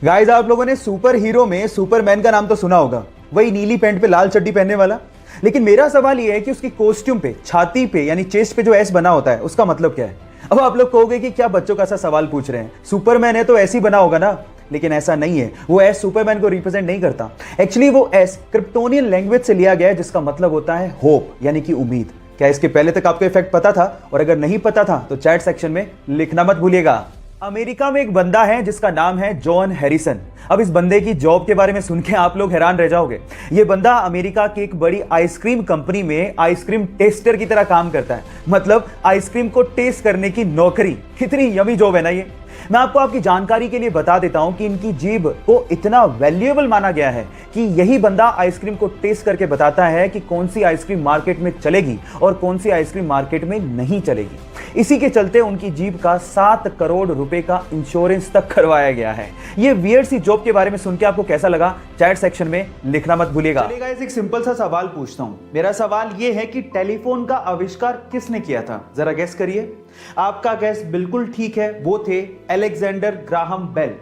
Guys, आप लोगों ने सुपर हीरो में सुपरमैन का नाम तो सुना होगा, वही नीली पैंट पे लाल चड्डी पहनने वाला। लेकिन मेरा सवाल यह है कि उसकी कॉस्ट्यूम पे, छाती पे यानी चेस्ट पे जो एस बना होता है, उसका मतलब क्या है। अब आप लोग कहोगे कि क्या बच्चों का सा सवाल पूछ रहे हैं, सुपरमैन है तो ऐसे ही बना होगा ना। लेकिन ऐसा नहीं है, वो एस सुपरमैन को रिप्रेजेंट नहीं करता। एक्चुअली वो एस क्रिप्टोनियन लैंग्वेज से लिया गया है, जिसका मतलब होता है होप यानी कि उम्मीद। क्या इसके पहले तक आपको इफेक्ट पता था? और अगर नहीं पता था तो चैट सेक्शन में लिखना मत भूलिएगा। अमेरिका में एक बंदा है जिसका नाम है जॉन हैरिसन। अब इस बंदे की जॉब के बारे में सुन के आप लोग हैरान रह जाओगे। ये बंदा अमेरिका की एक बड़ी आइसक्रीम कंपनी में आइसक्रीम टेस्टर की तरह काम करता है। मतलब आइसक्रीम को टेस्ट करने की नौकरी। कितनी यमी जॉब है ना ये। मैं आपको आपकी जानकारी के लिए बता देता हूं कि इनकी जीभ को इतना वैल्यूएबल माना गया है कि यही बंदा आइसक्रीम को टेस्ट करके बताता है कि कौन सी आइसक्रीम मार्केट में चलेगी और कौन सी आइसक्रीम मार्केट में नहीं चलेगी। इसी के चलते उनकी जीभ का 7 करोड़ रुपए का इंश्योरेंस तक करवाया गया है। ये वियर्ड सी जॉब के बारे में सुन के आपको कैसा लगा, चैट सेक्शन में लिखना मत भूलिएगा। चलिए गाइस, एक सिंपल सा सवाल पूछता हूं। मेरा सवाल ये है कि टेलीफोन का आविष्कार किसने किया था? जरा गेस करिए। आपका गेस बिल्कुल ठीक है, वो थे अलेक्जेंडर ग्राहम बेल।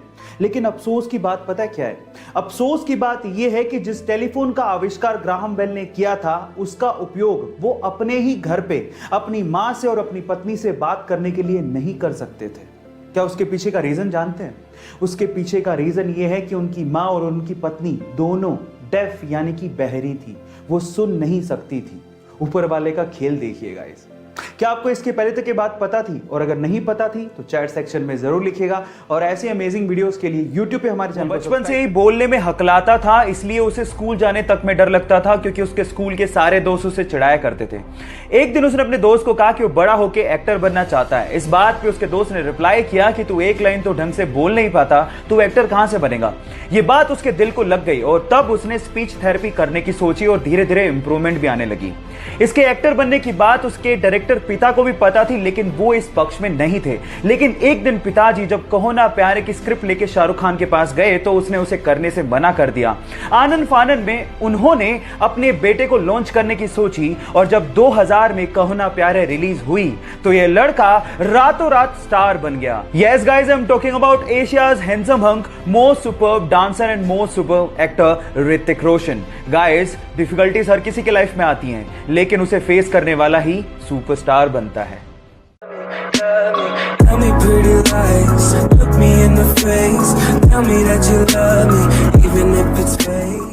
लेकिन अफसोस की बात पता है क्या है? अफसोस की बात यह है कि जिस टेलीफोन का आविष्कार ग्राहम बेल ने किया था, उसका उपयोग वो अपने ही घर पे अपनी मां से और अपनी पत्नी से बात करने के लिए नहीं कर सकते थे। क्या उसके पीछे का रीजन जानते हैं? उसके पीछे का रीजन यह है कि उनकी मां और उनकी पत्नी दोनों डेफ यानी कि बहरी थी। वो सुन नहीं सकती थी। ऊपर वाले का खेल देखिएगा इस। क्या आपको इसके पहले तक ये बात पता थी? और अगर नहीं पता थी तो चैट सेक्शन में जरूर लिखिएगा। और ऐसे अमेजिंग वीडियोस के लिए YouTube पे हमारे चैनल बचपन से ही बोलने में हकलाता था, इसलिए उसे स्कूल जाने तक में डर लगता था, क्योंकि उसके स्कूल के सारे दोस्त उसे चिढ़ाया करते थे। एक दिन उसने अपने दोस्त को कहा कि वो बड़ा होकर एक्टर बनना चाहता है। इस बात पे उसके दोस्त ने रिप्लाई किया कि तू एक लाइन तो ढंग से बोल नहीं पाता, तू एक्टर कहां से बनेगा। ये बात उसके दिल को लग गई और तब उसने स्पीच थेरेपी करने की सोची और धीरे धीरे इंप्रूवमेंट भी आने लगी। इसके एक्टर बनने की बात उसके डायरेक्टर पिता को भी पता थी, लेकिन वो इस पक्ष में नहीं थे। लेकिन एक दिन पिताजी जब कहो ना प्यारे की स्क्रिप्ट लेके शाहरुख खान के पास गए तो उसने उसे करने से मना कर दिया। आनंद फानन में उन्होंने अपने बेटे को लॉन्च करने की सोची और जब 2000 में कहो ना प्यारे रिलीज हुई तो ये लड़का रातों रात स्टार बन गया। Yes guys, I am talking about Asia's handsome hunk, most superb dancer and most superb actor Hrithik Roshan. Guys, difficulties हर किसी के लाइफ में आती हैं, लेकिन उसे फेस करने वाला ही सुपरस्टार बनता है। Tell me pretty lies, look me in the face, tell me that you love me, even if it's fake.